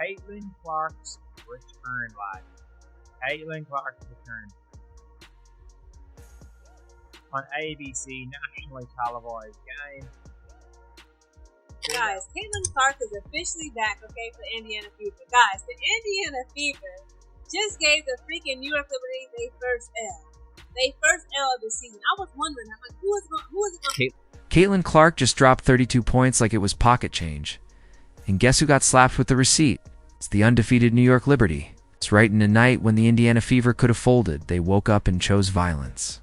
Caitlin Clark's return live. Caitlin Clark's return on ABC nationally televised game. Guys, Caitlin Clark is officially back, okay, for Indiana Fever. Guys, the Indiana Fever just gave the freaking New York Liberty their first L. Their first L of the season. I was wondering, I'm like, who is it going to Caitlin Clark just dropped 32 points like it was pocket change. And guess who got slapped with the receipt? It's the undefeated New York Liberty. It's right in a night when the Indiana Fever could have folded. They woke up and chose violence.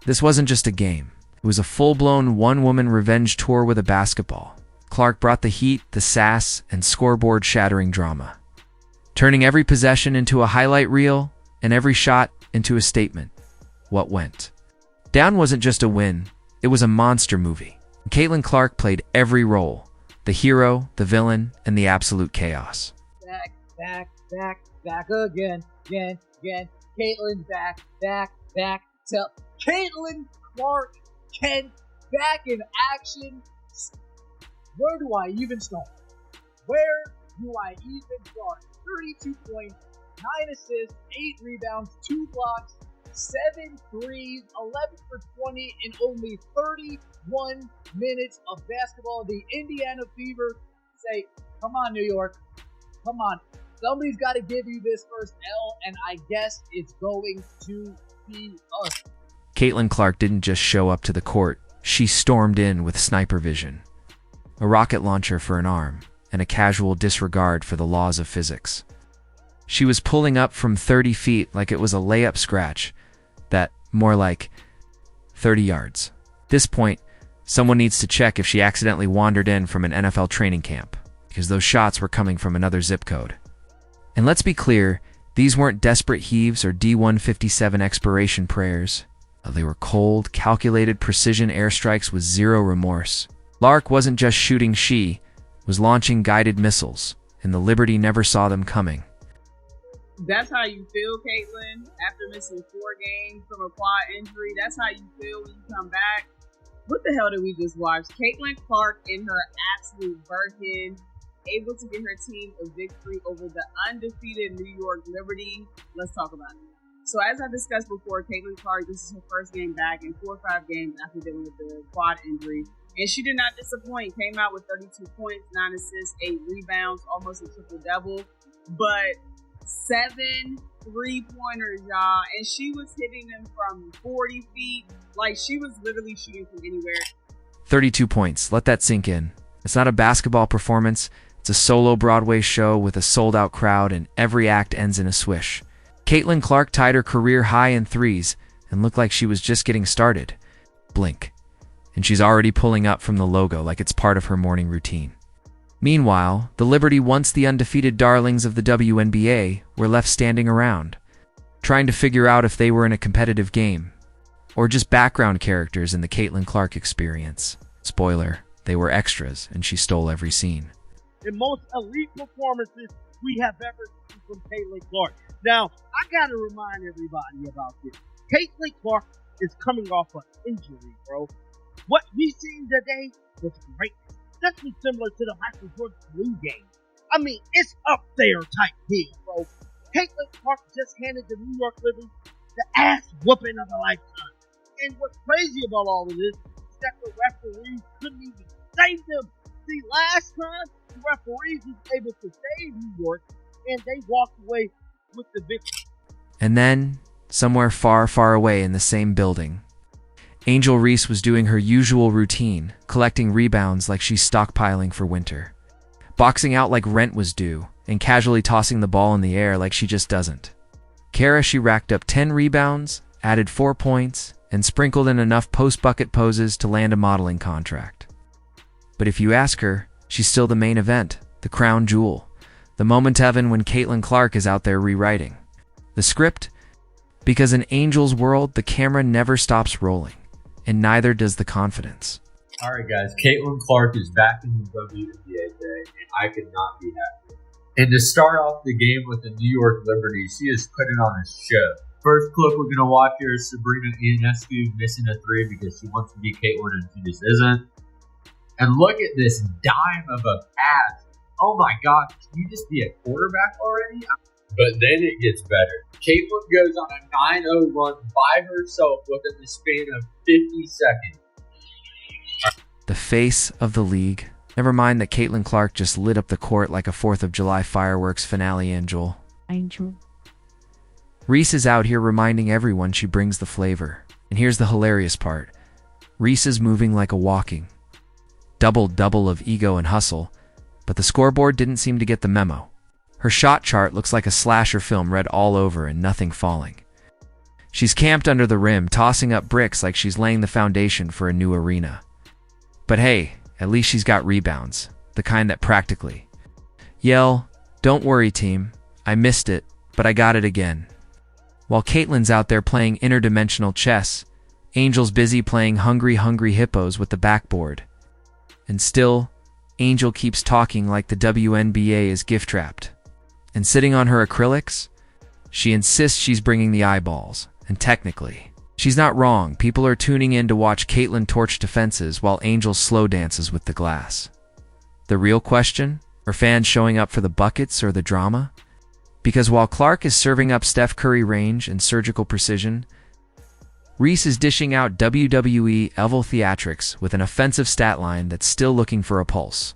This wasn't just a game. It was a full-blown one-woman revenge tour with a basketball. Clark brought the heat, the sass, and scoreboard-shattering drama, turning every possession into a highlight reel and every shot into a statement. What went down wasn't just a win, it was a monster movie. Caitlin Clark played every role, the hero, the villain, and the absolute chaos. Back again. Caitlin back. Tell Caitlin Clark back in action. Where do I even start? 32 points, 9 assists, 8 rebounds, 2 blocks, 7 threes, 11 for 20 in only 31 minutes of basketball. The Indiana Fever say, come on, New York. Come on. Somebody's got to give you this first L, and I guess it's going to be us. Caitlin Clark didn't just show up to the court. She stormed in with sniper vision, a rocket launcher for an arm, and a casual disregard for the laws of physics. She was pulling up from 30 feet like it was a layup scratch, that more like 30 yards. At this point, someone needs to check if she accidentally wandered in from an NFL training camp, because those shots were coming from another zip code. And let's be clear, these weren't desperate heaves or D-157 expiration prayers. They were cold, calculated precision airstrikes with zero remorse. Clark wasn't just shooting, she was launching guided missiles, and the Liberty never saw them coming. That's how you feel, Caitlin, after missing 4 games from a quad injury. That's how you feel when you come back. What the hell did we just watch? Caitlin Clark in her absolute Birkin, able to get her team a victory over the undefeated New York Liberty. Let's talk about it. So as I discussed before, Caitlin Clark, this is her first game back in 4 or 5 games after dealing with the quad injury. And she did not disappoint. Came out with 32 points, 9 assists, 8 rebounds, almost a triple-double. But 7 3-pointers, y'all. And she was hitting them from 40 feet. Like, she was literally shooting from anywhere. 32 points. Let that sink in. It's not a basketball performance. It's a solo Broadway show with a sold-out crowd, and every act ends in a swish. Caitlin Clark tied her career high in threes and looked like she was just getting started. Blink. And she's already pulling up from the logo like it's part of her morning routine. Meanwhile, the Liberty, once the undefeated darlings of the WNBA, were left standing around, trying to figure out if they were in a competitive game, or just background characters in the Caitlin Clark experience. Spoiler, they were extras, and she stole every scene. The most elite performances we have ever seen from Caitlin Clark. Now, I gotta remind everybody about this. Caitlin Clark is coming off an injury, bro. What we seen today was great. Definitely similar to the Michael Jordan flu game. I mean, it's up there type deal, bro. Caitlin Clark just handed the New York Liberty the ass whooping of a lifetime. And what's crazy about all of this is that the referees couldn't even save them. See, last time, the referees was able to save New York, and they walked away with the victory. And then, somewhere far, far away in the same building, Angel Reese was doing her usual routine, collecting rebounds like she's stockpiling for winter, boxing out like rent was due, and casually tossing the ball in the air like she just doesn't. Kara, she racked up 10 rebounds, added 4 points, and sprinkled in enough post-bucket poses to land a modeling contract. But if you ask her, she's still the main event, the crown jewel, the moment heaven when Caitlin Clark is out there rewriting the script, because in Angel's world, the camera never stops rolling, and neither does the confidence. All right, guys, Caitlin Clark is back in the WNBA today, and I could not be happier. And to start off the game with the New York Liberty, she is putting on a show. First clip we're going to watch here is Sabrina Ionescu missing a 3 because she wants to be Caitlin and she just isn't. And look at this dime of a pass Oh my gosh, can you just be a quarterback already? But then it gets better. Caitlin goes on a 9-0 run by herself within the span of 50 seconds. The face of the league. Never mind that Caitlin Clark just lit up the court like a 4th of July fireworks finale angel. Reese is out here reminding everyone she brings the flavor. And here's the hilarious part. Reese is moving like a walking double-double of ego and hustle, but the scoreboard didn't seem to get the memo. Her shot chart looks like a slasher film read all over and nothing falling. She's camped under the rim, tossing up bricks like she's laying the foundation for a new arena. But hey, at least she's got rebounds, the kind that practically yell, "Don't worry, team. I missed it, but I got it again." While Caitlin's out there playing interdimensional chess, Angel's busy playing Hungry Hungry Hippos with the backboard. And still, Angel keeps talking like the WNBA is gift-wrapped. And sitting on her acrylics, she insists she's bringing the eyeballs. And technically, she's not wrong. People are tuning in to watch Caitlin torch defenses while Angel slow dances with the glass. The real question? Are fans showing up for the buckets or the drama? Because while Clark is serving up Steph Curry range and surgical precision, Reese is dishing out WWE level theatrics with an offensive stat line that's still looking for a pulse.